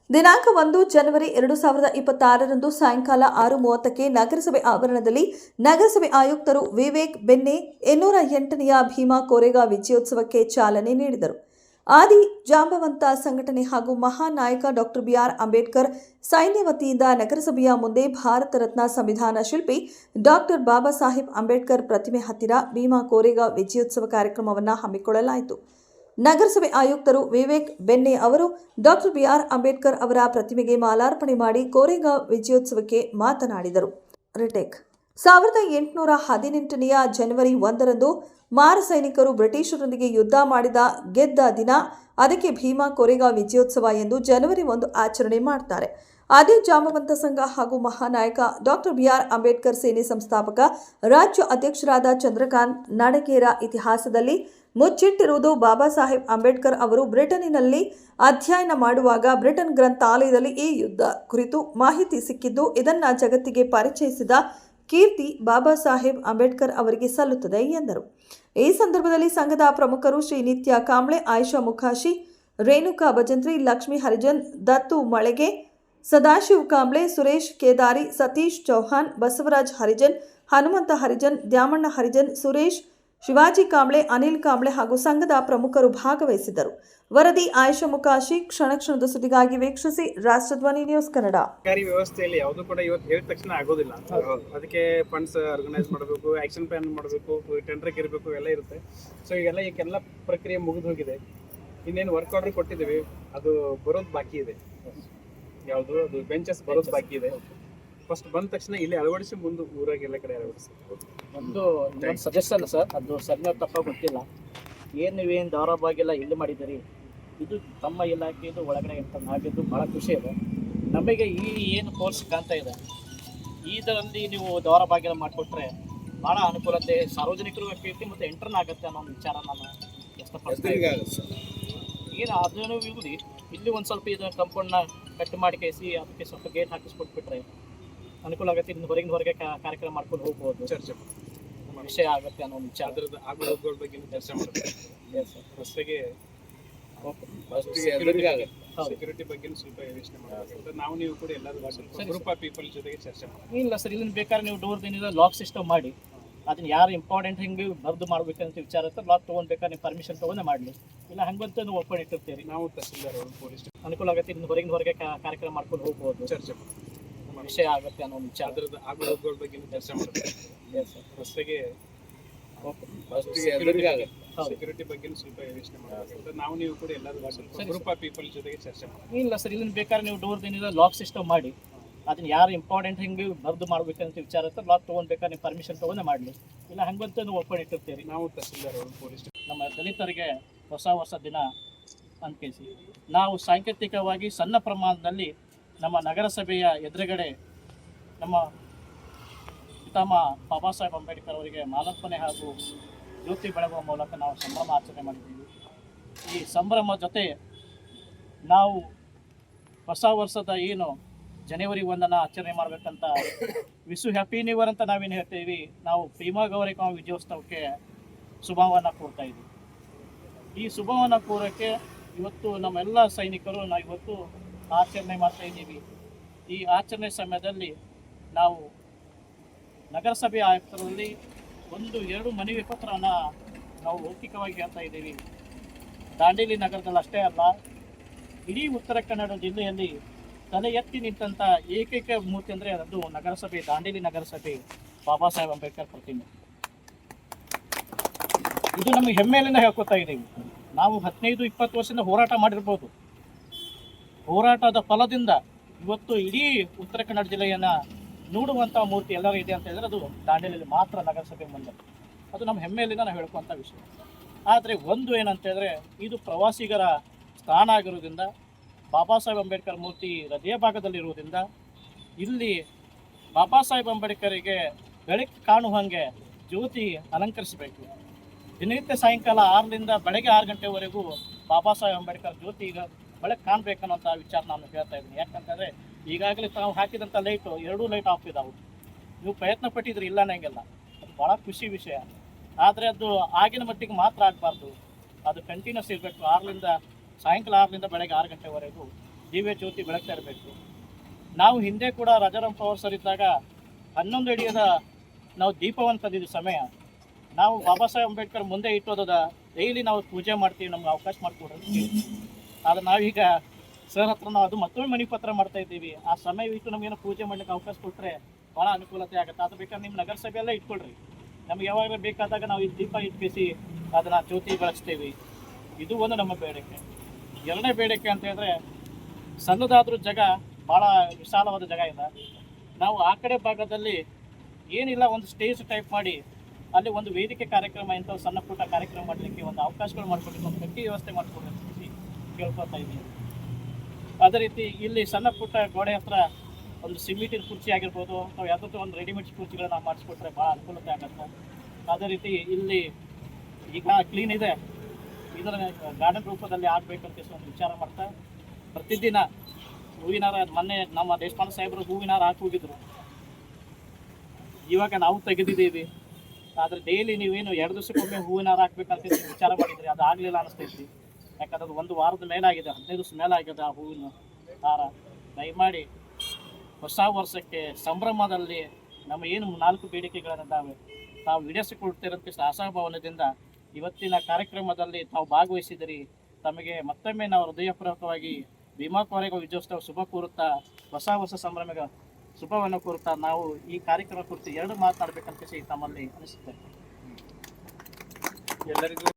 ದಿನಾಂಕ 1 ಜನವರಿ 2026ರಂದು ಸಾಯಂಕಾಲ 6:30ಕ್ಕೆ ನಗರಸಭೆ ಆವರಣದಲ್ಲಿ ನಗರಸಭೆ ಆಯುಕ್ತರು ವಿವೇಕ್ ಬೆನ್ನೆ 208ನೆಯ ಭೀಮಾ ಕೋರೆಗಾಂವ್ ವಿಜಯೋತ್ಸವಕ್ಕೆ ಚಾಲನೆ ನೀಡಿದರು. ಆದಿ ಜಾಂಬವಂತ ಸಂಘಟನೆ ಹಾಗೂ ಮಹಾನ್ ನಾಯಕ ಡಾಕ್ಟರ್ ಬಿ.ಆರ್. ಅಂಬೇಡ್ಕರ್ ಸೈನ್ಯ ವತಿಯಿಂದ ನಗರಸಭೆಯ ಮುಂದೆ ಭಾರತ ರತ್ನ ಸಂವಿಧಾನ ಶಿಲ್ಪಿ ಡಾಕ್ಟರ್ ಬಾಬಾ ಸಾಹೇಬ್ ಅಂಬೇಡ್ಕರ್ ಪ್ರತಿಮೆ ಹತ್ತಿರ ಭೀಮಾ ಕೋರೆಗಾಂವ್ ವಿಜಯೋತ್ಸವ ಕಾರ್ಯಕ್ರಮವನ್ನು ಹಮ್ಮಿಕೊಳ್ಳಲಾಯಿತು. ನಗರಸಭೆ ಆಯುಕ್ತರು ವಿವೇಕ್ ಬೆನ್ನೆ ಅವರು ಡಾಕ್ಟರ್ ಬಿ.ಆರ್. ಅಂಬೇಡ್ಕರ್ ಅವರ ಪ್ರತಿಮೆಗೆ ಮಾಲಾರ್ಪಣೆ ಮಾಡಿ ಕೋರೆಗಾಂವ್ ವಿಜಯೋತ್ಸವಕ್ಕೆ ಮಾತನಾಡಿದರು. 1818ನೆಯ ಜನವರಿ 1ರಂದು ಮಾರ ಸೈನಿಕರು ಬ್ರಿಟಿಷರೊಂದಿಗೆ ಯುದ್ಧ ಮಾಡಿದ ಗೆದ್ದ ದಿನ, ಅದಕ್ಕೆ ಭೀಮಾ ಕೋರೆಗಾಂವ್ ವಿಜಯೋತ್ಸವ ಎಂದು ಜನವರಿ 1 ಆಚರಣೆ ಮಾಡ್ತಾರೆ. ಆದಿ ಜಾಂಬವಂತ ಸಂಘ ಹಾಗೂ ಮಹಾನಾಯಕ ಡಾಕ್ಟರ್ ಬಿ.ಆರ್. ಅಂಬೇಡ್ಕರ್ ಸೇನೆ ಸಂಸ್ಥಾಪಕ ರಾಜ್ಯ ಅಧ್ಯಕ್ಷರಾದ ಚಂದ್ರಕಾಂತ್ ನಾಡಗೇರ ಇತಿಹಾಸದಲ್ಲಿ ಮುಚ್ಚಿಟ್ಟಿರುವುದು ಬಾಬಾ ಸಾಹೇಬ್ ಅಂಬೇಡ್ಕರ್ ಅವರು ಬ್ರಿಟನ್ನಿನಲ್ಲಿ ಅಧ್ಯಯನ ಮಾಡುವಾಗ ಬ್ರಿಟನ್ ಗ್ರಂಥಾಲಯದಲ್ಲಿ ಈ ಯುದ್ಧ ಕುರಿತು ಮಾಹಿತಿ ಸಿಕ್ಕಿದ್ದು, ಇದನ್ನ ಜಗತ್ತಿಗೆ ಪರಿಚಯಿಸಿದ ಕೀರ್ತಿ ಬಾಬಾ ಸಾಹೇಬ್ ಅಂಬೇಡ್ಕರ್ ಅವರಿಗೆ ಸಲ್ಲುತ್ತದೆ ಎಂದರು. ಈ ಸಂದರ್ಭದಲ್ಲಿ ಸಂಘದ ಪ್ರಮುಖರು ಶ್ರೀ ನಿತ್ಯ ಕಾಂಬ್ಳೆ, ಆಯಿಷಾ ಮುಖಾಶಿ, ರೇಣುಕಾ ಭಜಂತ್ರಿ, ಲಕ್ಷ್ಮೀ ಹರಿಜನ್, ದತ್ತು ಮಳೆಗೆ, ಸದಾಶಿವ್ ಕಾಂಬ್ಳೆ, ಸುರೇಶ್ ಕೇದಾರಿ, ಸತೀಶ್ ಚೌಹಾಣ್, ಬಸವರಾಜ್ ಹರಿಜನ್, ಹನುಮಂತ ಹರಿಜನ್, ದ್ಯಾಮಣ್ಣ ಹರಿಜನ್, ಸುರೇಶ್, ಶಿವಾಜಿ ಕಾಂಬ್ಳೆ, ಅನಿಲ್ ಕಾಂಬ್ಳೆ ಹಾಗೂ ಸಂಘದ ಪ್ರಮುಖರು ಭಾಗವಹಿಸಿದ್ದರು. ವರದಿ ಆಯಿಷಾ ಮುಖಾಶಿ. ಕ್ಷಣದ ಸುದ್ದಿಗಾಗಿ ವೀಕ್ಷಿಸಿ ರಾಷ್ಟ್ರಧ್ವನಿ ನ್ಯೂಸ್ ಕನ್ನಡ. ಸರ್ಕಾರಿ ವ್ಯವಸ್ಥೆಯಲ್ಲಿ ಯಾವುದು ಕೂಡ ಇವತ್ತು ಹೇಳಿದ ತಕ್ಷಣ ಆಗೋದಿಲ್ಲ. ಅದಕ್ಕೆ ಫಂಡ್ಸ್ ಆರ್ಗನೈಸ್ ಮಾಡಬೇಕು, ಆಕ್ಷನ್ ಪ್ಲಾನ್ ಮಾಡಬೇಕು, ಟೆಂಡರ್ಗೆ ಇರಬೇಕು, ಎಲ್ಲ ಇರುತ್ತೆ. ಸೊ ಈಗೆಲ್ಲ ಪ್ರಕ್ರಿಯೆ ಮುಗಿದು ಹೋಗಿದೆ. ಇನ್ನೇನು ವರ್ಕ್ ಆರ್ಡರ್ ಕೊಟ್ಟಿದ್ದೀವಿ, ಅದು ಬರೋದು ಬಾಕಿ ಇದೆ. ಯಾವುದು ಅದು ಬೆಂಚಸ್ ಬರೋದು ಬಾಕಿ ಇದೆ. ಫಸ್ಟ್ ಬಂದ ತಕ್ಷಣ ಇಲ್ಲಿ ಅಳವಡಿಸಿ ಮುಂದೆ ಊರಾಗ ಎಲ್ಲ ಕಡೆ ಅಳವಡಿಸಿ. ಒಂದು ಸಜೆಷನ್ ಸರ್, ಅದು ಸರಿಯಾದ ತಪ್ಪ ಗೊತ್ತಿಲ್ಲ. ನೀವೇನು ಧಾರಾವಾಹಿಗೆಲ್ಲ ಇಲ್ಲಿ ಮಾಡಿದ್ದೀರಿ, ಇದು ತಮ್ಮ ಇಲಾಖೆದು ಒಳಗಡೆ ಇರ್ತದೆ. ಹಾಗಿದ್ದು ಭಾಳ ಖುಷಿ ಇದೆ ನಮಗೆ. ಏನು ಕೋರ್ಸ್ ಕಾಣ್ತಾ ಇದೆ, ಇದರಲ್ಲಿ ನೀವು ಧಾರಾವಾಹಿಗೆಲ್ಲ ಮಾಡಿಕೊಟ್ರೆ ಭಾಳ ಅನುಕೂಲತೆ, ಸಾರ್ವಜನಿಕರು ಆಗ್ತೈತಿ ಮತ್ತು ಎಂಟ್ರನ್ ಆಗುತ್ತೆ ಅನ್ನೋ ಒಂದು ವಿಚಾರ ನಾನು ಇಷ್ಟಪಡ್ತೀನಿ. ಏನು ಅದನ್ನು ಇಲ್ಲಿ ಒಂದು ಸ್ವಲ್ಪ ಇದು ಕಂಪೌಂಡ್ನ ಕಟ್ ಮಾಡಿ ಕಳಿಸಿ ಅದಕ್ಕೆ ಸ್ವಲ್ಪ ಗೇಟ್ ಹಾಕಿಸ್ಕೊಟ್ಬಿಟ್ರೆ ಅನುಕೂಲ ಆಗುತ್ತೆ. ಇನ್ನು ಹೊರಗೆ ಕಾರ್ಯಕ್ರಮ ಮಾಡ್ಕೊಂಡು ಹೋಗ್ಬೋದು, ಚರ್ಚೆ ವಿಷಯ ಆಗುತ್ತೆ ಅನ್ನೋ ಒಂದು ವಿಚಾರ. ಅದರದ್ದು ಆಗೋಗಳ ಬಗ್ಗೆ ಚರ್ಚೆ ಮಾಡ್ತಾರೆ. ರಸ್ತೆಗೆ ಸೆಕ್ಯೂರಿಟಿ ಬಗ್ಗೆ ಸ್ವಲ್ಪ ಯೋಚನೆ ಮಾಡಬೇಕು. ನಾವು ನೀವು ಕೂಡ ಎಲ್ಲರೂ ಸ್ವಲ್ಪ ಗ್ರೂಪ್ ಆಫ್ ಪೀಪಲ್ ಜೊತೆಗೆ ಚರ್ಚೆ ಮಾಡಿ. ಇಲ್ಲ ಸರ್, ಇದನ್ನ ಬೇಕಾದ್ರೆ ನೀವು ಡೋರ್ದಿಂದ ಲಾಕ್ ಸಿಸ್ಟಮ್ ಮಾಡಿ ಅದನ್ನ ಯಾರು ಇಂಪಾರ್ಟೆಂಟ್ ಹಿಂಗೆ ಬರೆದು ಮಾಡ್ಬೇಕಂತ ವಿಚಾರ ಇರುತ್ತೆ. ಲಾಕ್ ತೊಗೊಂಡ್ಬೇಕಾದ್ರೆ ನೀವು ಪರ್ಮಿಷನ್ ತೊಗೊಂಡೇ ಮಾಡಲಿ, ಇಲ್ಲ ಹಂಗಂತ ನೀವು ಓಪನ್ ಇಟ್ಟಿರ್ತೀರಿ. ನಾವು ತಹಸೀಲ್ದಾರ್ ಅವರು ಪೊಲೀಸ್ ಅನುಕೂಲ ಆಗುತ್ತೆ. ಇನ್ನು ಹೊರಗೆ ಕಾರ್ಯಕ್ರಮ ಮಾಡ್ಕೊಂಡು ಹೋಗ್ಬೋದು, ಚರ್ಚೆ ವಿಷಯ ಆಗುತ್ತೆ ಅನ್ನೋ ಒಂದು ವಿಚಾರ. ಅದರದ್ದು ಆಗೋಗಳ ಬಗ್ಗೆ ಚರ್ಚೆ ಮಾಡ್ತಾರೆ. ರಸ್ತೆಗೆ ಸೆಕ್ಯೂರಿಟಿ ಬಗ್ಗೆ ಸ್ವಲ್ಪ ಯೋಚನೆ ಮಾಡಬೇಕು. ನಾವು ನೀವು ಕೂಡ ಎಲ್ಲರೂ ಸ್ವಲ್ಪ ಗ್ರೂಪ್ ಆಫ್ ಪೀಪಲ್ ಜೊತೆಗೆ ಚರ್ಚೆ ಮಾಡಿ. ಇಲ್ಲ ಸರ್, ಇದನ್ನ ಬೇಕಾದ್ರೆ ನೀವು ಡೋರ್ದಿಂದ ಲಾಕ್ ಸಿಸ್ಟಮ್ ಮಾಡಿ ಅದನ್ನ ಯಾರು ಇಂಪಾರ್ಟೆಂಟ್ ಹಿಂಗೆ ಬರೆದು ಮಾಡ್ಬೇಕಂತ ವಿಚಾರ ಇರುತ್ತೆ. ಲಾಕ್ ತೊಗೊಂಡ್ಬೇಕಾದ್ರೆ ನೀವು ಪರ್ಮಿಷನ್ ತೊಗೊಂಡೇ ಮಾಡಲಿ, ಇಲ್ಲ ಹಂಗಂತ ನೀವು ಓಪನ್ ಇಟ್ಟಿರ್ತೀರಿ. ನಾವು ತಹಸೀಲ್ದಾರ್ ಅವರು ಪೊಲೀಸ್ ನಮ್ಮ ದಲಿತರಿಗೆ ಹೊಸ ವರ್ಷ ದಿನ ಅನ್ಕೈಸಿ ನಾವು ಸಾಂಕೇತಿಕವಾಗಿ ಸಣ್ಣ ಪ್ರಮಾಣದಲ್ಲಿ ನಮ್ಮ ನಗರಸಭೆಯ ಎದುರುಗಡೆ ನಮ್ಮ ಪಿತಾಮಹ ಬಾಬಾ ಸಾಹೇಬ್ ಅಂಬೇಡ್ಕರ್ ಅವರಿಗೆ ಮಾಲಾರ್ಪಣೆ ಹಾಗೂ ಜ್ಯೋತಿ ಬೆಳಗುವ ಮೂಲಕ ನಾವು ಸಂಭ್ರಮ ಆಚರಣೆ ಮಾಡಿದ್ದೀವಿ. ಈ ಸಂಭ್ರಮ ಜೊತೆ ನಾವು ಹೊಸ ವರ್ಷದ ಏನು ಜನವರಿ 1 ಆಚರಣೆ ಮಾಡಬೇಕಂತ ವಿಶು ಹ್ಯಾಪಿ ನ್ಯೂ ಇಯರ್ ಅಂತ ನಾವೇನು ಹೇಳ್ತೀವಿ, ನಾವು ಭೀಮಾ ಕೋರೆಗಾಂವ್ ವಿಜಯೋತ್ಸವಕ್ಕೆ ಶುಭವನ್ನು ಕೋರ್ತಾ ಇದ್ದೀವಿ. ಈ ಶುಭವನ್ನು ಕೋರೋಕ್ಕೆ ಇವತ್ತು ನಮ್ಮೆಲ್ಲ ಸೈನಿಕರು ನಾವು ಇವತ್ತು ಆಚರಣೆ ಮಾಡ್ತಾ ಇದ್ದೀವಿ. ಈ ಆಚರಣೆ ಸಮಯದಲ್ಲಿ ನಾವು ನಗರಸಭೆ ಆಯುಕ್ತರಲ್ಲಿ 1-2 ಮನವಿ ಪತ್ರವನ್ನು ನಾವು ಮೌಖಿಕವಾಗಿ ಹೇಳ್ತಾ ಇದ್ದೀವಿ. ದಾಂಡೇಲಿ ನಗರದಲ್ಲಿ ಅಷ್ಟೇ ಅಲ್ಲ, ಇಡೀ ಉತ್ತರ ಕನ್ನಡ ಜಿಲ್ಲೆಯಲ್ಲಿ ತಲೆ ಎತ್ತಿ ನಿಂತಹ ಏಕೈಕ ಮೂರ್ತಿ ಅಂದರೆ ಅದು ನಗರಸಭೆ, ದಾಂಡೇಲಿ ನಗರಸಭೆ ಬಾಬಾ ಸಾಹೇಬ್ ಅಂಬೇಡ್ಕರ್ ಪ್ರತಿಮೆ. ಇದು ನಮಗೆ ಹೆಮ್ಮೆಯಿಂದ ಹೇಳ್ಕೊತಾ ಇದ್ದೀವಿ. ನಾವು 15-20 ವರ್ಷದಿಂದ ಹೋರಾಟ ಮಾಡಿರ್ಬೋದು. ಹೋರಾಟದ ಫಲದಿಂದ ಇವತ್ತು ಇಡೀ ಉತ್ತರ ಕನ್ನಡ ಜಿಲ್ಲೆಯನ್ನು ನೋಡುವಂಥ ಮೂರ್ತಿ ಎಲ್ಲರೂ ಇದೆ ಅಂತ ಹೇಳಿದ್ರೆ ಅದು ದಾಂಡೇಲಿಯಲ್ಲಿ ಮಾತ್ರ, ನಗರಸಭೆ ಮುಂದೆ. ಅದು ನಮ್ಮ ಹೆಮ್ಮೆಯಿಂದ ನಾವು ಹೇಳ್ಕೊವಂಥ ವಿಷಯ. ಆದರೆ ಒಂದು ಏನಂತ ಹೇಳಿದ್ರೆ, ಇದು ಪ್ರವಾಸಿಗರ ಸ್ಥಾನ ಆಗಿರೋದ್ರಿಂದ, ಬಾಬಾ ಸಾಹೇಬ್ ಅಂಬೇಡ್ಕರ್ ಮೂರ್ತಿ ಹೃದಯ ಭಾಗದಲ್ಲಿರುವುದರಿಂದ ಇಲ್ಲಿ ಬಾಬಾ ಸಾಹೇಬ್ ಅಂಬೇಡ್ಕರಿಗೆ ಬೆಳಕು ಕಾಣುವಂಗೆ ಜ್ಯೋತಿ ಅಲಂಕರಿಸಬೇಕು. ದಿನನಿತ್ಯ ಸಾಯಂಕಾಲ 6ರಿಂದ ಬೆಳಗ್ಗೆ 6 ಗಂಟೆವರೆಗೂ ಬಾಬಾ ಸಾಹೇಬ್ ಅಂಬೇಡ್ಕರ್ ಜ್ಯೋತಿ ಈಗ ಬೆಳಕು ಕಾಣಬೇಕನ್ನೋಂಥ ವಿಚಾರ ನಾನು ಹೇಳ್ತಾ ಇದ್ದೀನಿ. ಯಾಕಂತಂದರೆ ಈಗಾಗಲೇ ತಾವು ಹಾಕಿದಂಥ ಲೈಟು 2 ಲೈಟ್ ಆಫ್ ಇದ್ದಾವೆ. ನೀವು ಪ್ರಯತ್ನ ಪಟ್ಟಿದ್ರೆ ಇಲ್ಲ ಅನ್ನಂಗಿಲ್ಲ, ಅದು ಭಾಳ ಖುಷಿ ವಿಷಯ. ಆದರೆ ಅದು ಆಗಿನ ಮಟ್ಟಿಗೆ ಮಾತ್ರ ಆಗಬಾರ್ದು, ಅದು ಕಂಟಿನ್ಯೂಸ್ ಇರಬೇಕು. ಸಾಯಂಕಾಲ 6ರಿಂದ ಬೆಳಗ್ಗೆ 6 ಗಂಟೆವರೆಗೂ ದಿವ್ಯ ಜ್ಯೋತಿ ಬೆಳಗ್ತಾ ಇರಬೇಕು. ನಾವು ಹಿಂದೆ ಕೂಡ ರಾಜಾರಾಮ್ ಪವಾರ್ ಸರ್ ಇದ್ದಾಗ 11 ಅಡಿಯದ ನಾವು ದೀಪವನ್ನು ತಂದಿದ್ದು ಸಮಯ ನಾವು ಬಾಬಾ ಸಾಹೇಬ್ ಅಂಬೇಡ್ಕರ್ ಮುಂದೆ ಇಟ್ಟೋದದ ಡೈಲಿ ನಾವು ಪೂಜೆ ಮಾಡ್ತೀವಿ, ನಮ್ಗೆ ಅವಕಾಶ ಮಾಡಿಕೊಡ್ರಿ. ಆದರೆ ನಾವೀಗ ಸರ್ ಹತ್ರ ನಾವು ಅದು ಮತ್ತೊಮ್ಮೆ ಮನೆ ಪತ್ರ ಮಾಡ್ತಾ ಇದ್ದೀವಿ. ಆ ಸಮಯ ಇಟ್ಟು ನಮಗೇನೋ ಪೂಜೆ ಮಾಡ್ಲಿಕ್ಕೆ ಅವಕಾಶ ಕೊಟ್ಟರೆ ಭಾಳ ಅನುಕೂಲತೆ ಆಗುತ್ತೆ. ಅದು ಬೇಕಾದ್ರೆ ನಿಮ್ಮ ನಗರಸಭೆಯೆಲ್ಲ ಇಟ್ಕೊಳ್ರಿ. ನಮ್ಗೆ ಯಾವಾಗ ಬೇಕಾದಾಗ ನಾವು ಈ ದೀಪ ಇಟ್ಕಿಸಿ ಅದನ್ನು ಜ್ಯೋತಿ ಬೆಳೆಸ್ತೇವೆ. ಇದು ಒಂದು ನಮ್ಮ ಬೇಡಿಕೆ. ಎರಡನೇ ಬೇಡಿಕೆ ಅಂತ ಹೇಳಿದ್ರೆ, ಸಣ್ಣದಾದ್ರೂ ಜಾಗ ಭಾಳ ವಿಶಾಲವಾದ ಜಾಗ ಇದೆ. ನಾವು ಆ ಕಡೆ ಭಾಗದಲ್ಲಿ ಏನಿಲ್ಲ ಒಂದು ಸ್ಟೇಜ್ ಟೈಪ್ ಮಾಡಿ ಅಲ್ಲಿ ಒಂದು ವೇದಿಕೆ ಕಾರ್ಯಕ್ರಮ ಇಂಥ ಸಣ್ಣ ಪುಟ್ಟ ಕಾರ್ಯಕ್ರಮ ಮಾಡಲಿಕ್ಕೆ ಒಂದು ಅವಕಾಶಗಳು ಮಾಡಿಕೊಡ್ಲಿಕ್ಕೆ ಒಂದು ಗಟ್ಟಿ ವ್ಯವಸ್ಥೆ ಮಾಡಿಕೊಡ್ಲಿಕ್ಕೆ ಕೇಳ್ಕೊತಾ ಇದ್ದೀವಿ. ಅದೇ ರೀತಿ ಇಲ್ಲಿ ಸಣ್ಣ ಪುಟ್ಟ ಗೋಡೆ ಹತ್ರ ಒಂದು ಸಿಮೆಂಟಿನ ಕುರ್ಚಿ ಆಗಿರ್ಬೋದು ಅಥವಾ ಯಾವುದಾದ್ರೂ ಒಂದು ರೆಡಿಮೇಡ್ ಕುರ್ಚಿಗಳನ್ನ ಮಾಡಿಸ್ಕೊಟ್ರೆ ಭಾಳ ಅನುಕೂಲತೆ ಆಗುತ್ತೆ. ಅದೇ ರೀತಿ ಇಲ್ಲಿ ಈಗ ಕ್ಲೀನ್ ಇದೆ, ಇದರ ಗಾರ್ಡನ್ ರೂಪದಲ್ಲಿ ಆಗಬೇಕಂತ ಒಂದು ವಿಚಾರ ಮಾಡ್ತಾ ಪ್ರತಿದಿನ ಹೂವಿನಾರ, ಮೊನ್ನೆ ನಮ್ಮ ದೇಶಪಾಂಡೆ ಸಾಹೇಬರು ಹೂವಿನಾರ ಹಾಕಿ ಹೋಗಿದ್ರು, ಇವಾಗ ನಾವು ತೆಗೆದಿದ್ದೀವಿ. ಆದರೆ ಡೈಲಿ ನೀವೇನು 2 ದಿವಸಕ್ಕೊಮ್ಮೆ ಹೂವಿನಾರ ಹಾಕ್ಬೇಕಂತ ವಿಚಾರ ಮಾಡಿದ್ರಿ, ಅದು ಆಗಲಿಲ್ಲ ಅನಿಸ್ತೈತಿ. ಯಾಕಂದ್ರೆ ಅದು 1 ವಾರದ ಮೇಲಾಗಿದೆ, 15 ದಿವಸ ಮೇಲಾಗಿದೆ ಆ ಹೂವಿನ ಹಾರ. ದಯಮಾಡಿ ಹೊಸ ವರ್ಷಕ್ಕೆ ಸಂಭ್ರಮದಲ್ಲಿ ನಮ್ಮ ಏನು 4 ಬೇಡಿಕೆಗಳಿದ್ದಾವೆ ತಾವು ಈಡೇರಿಸಿಕೊಡ್ತಿರೋಂಥ ಆಶಾಭಾವನೆಯಿಂದ ಇವತ್ತಿನ ಕಾರ್ಯಕ್ರಮದಲ್ಲಿ ತಾವು ಭಾಗವಹಿಸಿದಿರಿ. ತಮಗೆ ಮತ್ತೊಮ್ಮೆ ನಾವು ಹೃದಯಪೂರ್ವಕವಾಗಿ ಭೀಮಾ ಕೋರೆಗಾಂವ್ ವಿಜಯೋತ್ಸವ ಶುಭ ಕೋರುತ್ತಾ, ಹೊಸ ವರ್ಷ ಸಂಭ್ರಮದ ಶುಭವನ್ನು ಕೋರುತ್ತಾ ನಾವು ಈ ಕಾರ್ಯಕ್ರಮ ಕುರಿತು 2 ಮಾತನಾಡಬೇಕಂತ ತಮ್ಮಲ್ಲಿ ಅನಿಸುತ್ತೆ. ಎಲ್ಲರಿಗೂ